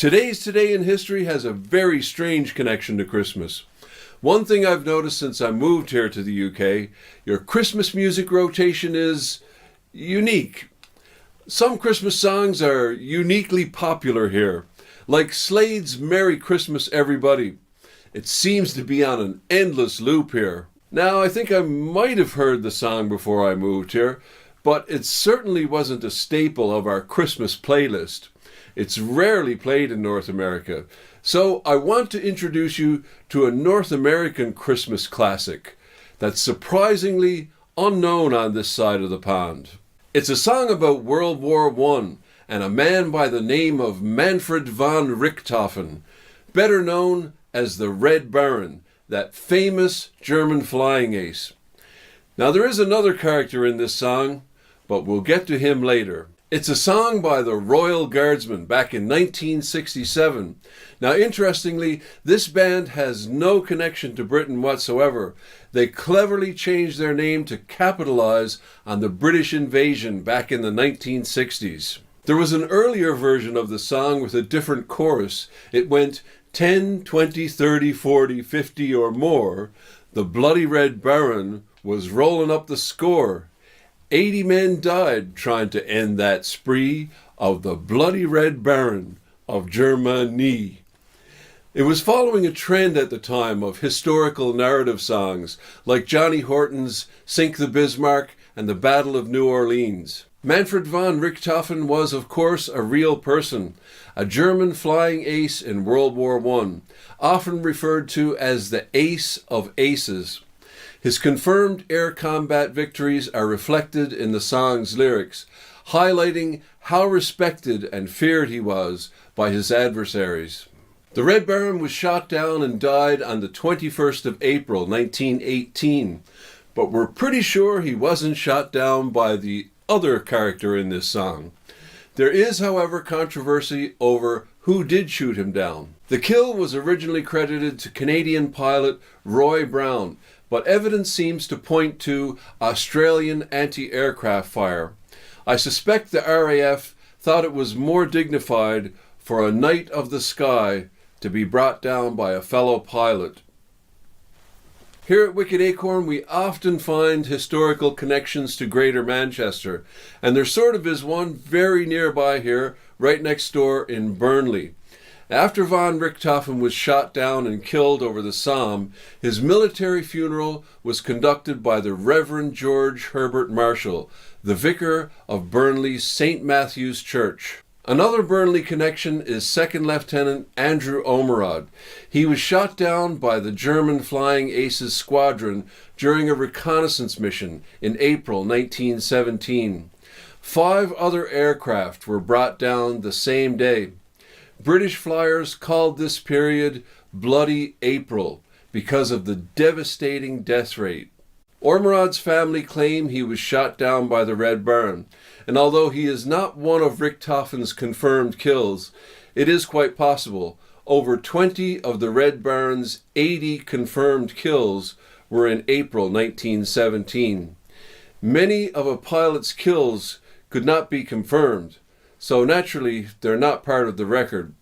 Today's Today in History has a very strange connection to Christmas. One thing I've noticed since I moved here to the UK, your Christmas music rotation is unique. Some Christmas songs are uniquely popular here, like Slade's Merry Christmas Everybody. It seems to be on an endless loop here. Now, I think I might have heard the song before I moved here, but it certainly wasn't a staple of our Christmas playlist. It's rarely played in North America, so I want to introduce you to a North American Christmas classic that's surprisingly unknown on this side of the pond. It's a song about World War I and a man by the name of Manfred von Richthofen, better known as the Red Baron, that famous German flying ace. Now there is another character in this song, but we'll get to him later. It's a song by the Royal Guardsmen back in 1967. Now, interestingly, this band has no connection to Britain whatsoever. They cleverly changed their name to capitalize on the British invasion back in the 1960s. There was an earlier version of the song with a different chorus. It went 10, 20, 30, 40, 50 or more. The bloody Red Baron was rolling up the score. 80 men died trying to end that spree of the bloody Red Baron of Germany. It was following a trend at the time of historical narrative songs like Johnny Horton's Sink the Bismarck and the Battle of New Orleans. Manfred von Richthofen was, of course, a real person, a German flying ace in World War I, often referred to as the Ace of Aces. His confirmed air combat victories are reflected in the song's lyrics, highlighting how respected and feared he was by his adversaries. The Red Baron was shot down and died on the 21st of April, 1918, but we're pretty sure he wasn't shot down by the other character in this song. There is, however, controversy over who did shoot him down. The kill was originally credited to Canadian pilot Roy Brown, but evidence seems to point to Australian anti-aircraft fire. I suspect the RAF thought it was more dignified for a Knight of the Sky to be brought down by a fellow pilot. Here at Wicked Acorn, we often find historical connections to Greater Manchester, and there sort of is one very nearby here, right next door in Burnley. After von Richthofen was shot down and killed over the Somme, his military funeral was conducted by the Reverend George Herbert Marshall, the vicar of Burnley's St. Matthew's Church. Another Burnley connection is Second Lieutenant Andrew Ormerod. He was shot down by the German Flying Aces squadron during a reconnaissance mission in April 1917. 5 other aircraft were brought down the same day. British flyers called this period Bloody April because of the devastating death rate. Ormerod's family claim he was shot down by the Red Baron, and although he is not one of Richthofen's confirmed kills, it is quite possible. Over 20 of the Red Baron's 80 confirmed kills were in April 1917. Many of a pilot's kills could not be confirmed, so naturally they're not part of the record.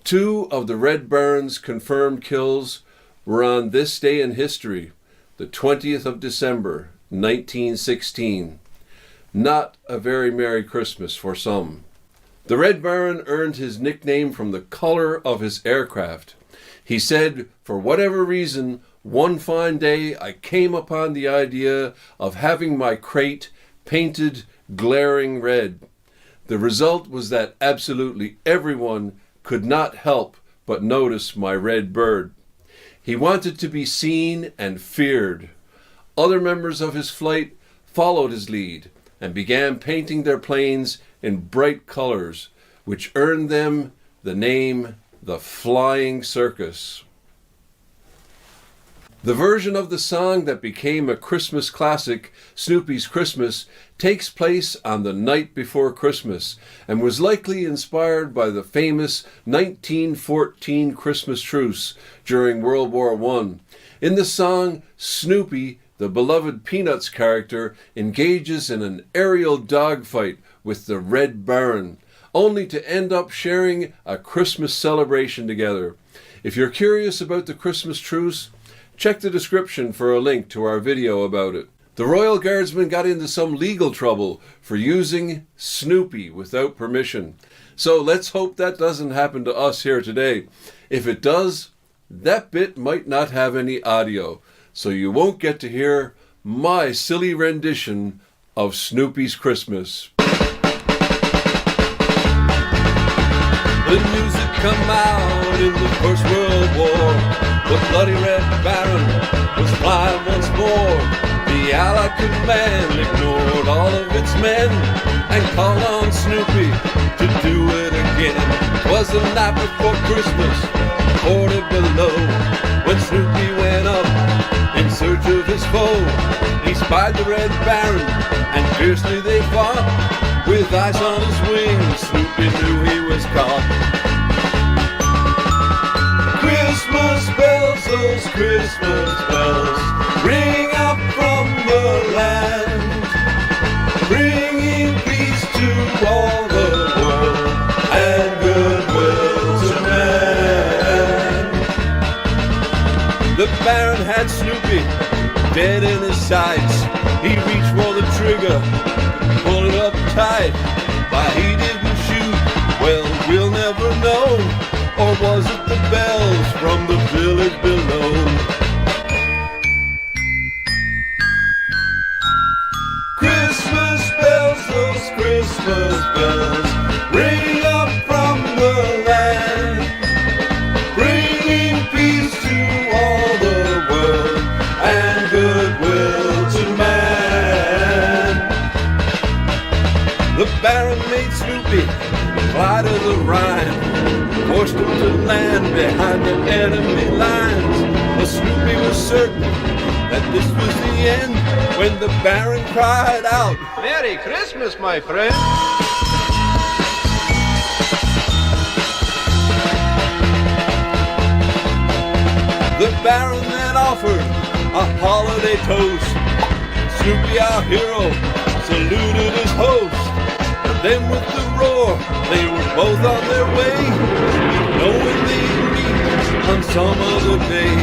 2 of the Red Baron's confirmed kills were on this day in history, the 20th of December, 1916. Not a very Merry Christmas for some. The Red Baron earned his nickname from the color of his aircraft. He said, for whatever reason, one fine day I came upon the idea of having my crate painted glaring red. The result was that absolutely everyone could not help but notice my red bird. He wanted to be seen and feared. Other members of his flight followed his lead and began painting their planes in bright colors, which earned them the name the Flying Circus. The version of the song that became a Christmas classic, Snoopy's Christmas, takes place on the night before Christmas and was likely inspired by the famous 1914 Christmas Truce during World War I. In the song, Snoopy, the beloved Peanuts character, engages in an aerial dogfight with the Red Baron, only to end up sharing a Christmas celebration together. If you're curious about the Christmas Truce, check the description for a link to our video about it. The Royal Guardsmen got into some legal trouble for using Snoopy without permission. So let's hope that doesn't happen to us here today. If it does, that bit might not have any audio, so you won't get to hear my silly rendition of Snoopy's Christmas. The news had come out in the First World War. The bloody Red Baron was flying once more. The Allied command ignored all of its men and called on Snoopy to do it again. 'Twas the night before Christmas, 40 below, when Snoopy went up in search of his foe. He spied the Red Baron and fiercely they fought. With ice on his wings, Snoopy knew he was caught. Christmas bells, those Christmas bells, ring out from the land, bringing peace to all the world and goodwill to man. The Baron had Snoopy dead in his sights. He reached for the trigger, pulled it up tight. Why he didn't shoot, well, we'll never know. Or was it the bells from the village below? Christmas bells, those Christmas bells, ring up from the land, bringing peace to all the world and goodwill to man. The Baron made Snoopy fly to the Rhine, forced him to land behind the enemy lines. But Snoopy was certain that this was the end when the Baron cried out, "Merry Christmas, my friend!" The Baron then offered a holiday toast. Snoopy, our hero, saluted his host. Then with the roar, they were both on their way, knowing they'd meet on some other day.